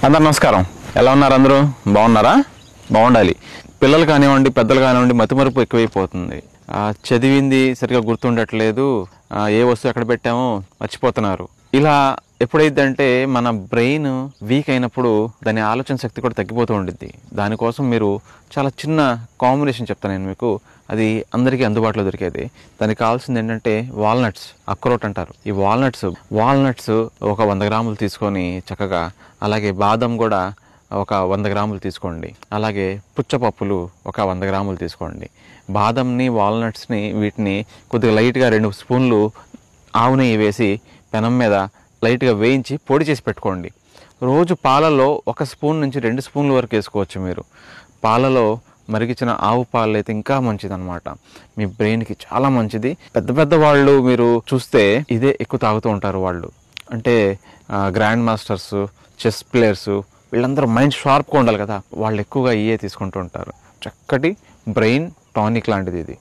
అందరు నమస్కారం. ఎలా ఉన్నారు? అందరూ బాగున్నారా? బాగుండాలి. పిల్లలు కానివ్వండి, పెద్దలు కానివ్వండి, మతిమరుపు ఎక్కువైపోతుంది. చదివింది సరిగా గుర్తుండట్లేదు, ఏ వస్తువు ఎక్కడ పెట్టామో మర్చిపోతున్నారు. ఇలా ఎప్పుడైందంటే మన బ్రెయిన్ వీక్ అయినప్పుడు దాని ఆలోచన శక్తి కూడా తగ్గిపోతూ ఉండిద్ది. దానికోసం మీరు చాలా చిన్న కాంబినేషన్ చెప్తాను నేను మీకు. అది అందరికీ అందుబాటులో దొరికేది. దానికి కావాల్సింది ఏంటంటే వాల్నట్స్, అక్రోట్ అంటారు. ఈ వాల్నట్స్ ఒక 100 గ్రాములు తీసుకొని చక్కగా, అలాగే బాదం కూడా ఒక 100 గ్రాములు తీసుకోండి. అలాగే పుచ్చపప్పులు ఒక 100 గ్రాములు తీసుకోండి. బాదంని, వాల్నట్స్ని వీటిని కొద్దిగా లైట్గా 2 స్పూన్లు ఆవు నెయ్యి వేసి పెనం మీద లైట్గా వేయించి పొడి చేసి పెట్టుకోండి. రోజు పాలలో 1 స్పూన్ నుంచి 2 స్పూన్ల వరకు వేసుకోవచ్చు మీరు. పాలలో మరిగించిన ఆవు పాలు అయితే ఇంకా మంచిది అనమాట. మీ బ్రెయిన్కి చాలా మంచిది. పెద్ద పెద్ద వాళ్ళు మీరు చూస్తే ఇదే ఎక్కువ తాగుతూ ఉంటారు. వాళ్ళు అంటే గ్రాండ్ మాస్టర్స్, చెస్ ప్లేయర్స్, వీళ్ళందరూ మైండ్ షార్ప్గా ఉండాలి కదా, వాళ్ళు ఎక్కువగా ఇయే తీసుకుంటూ ఉంటారు. చక్కటి బ్రెయిన్ టానిక్ లాంటిది ఇది.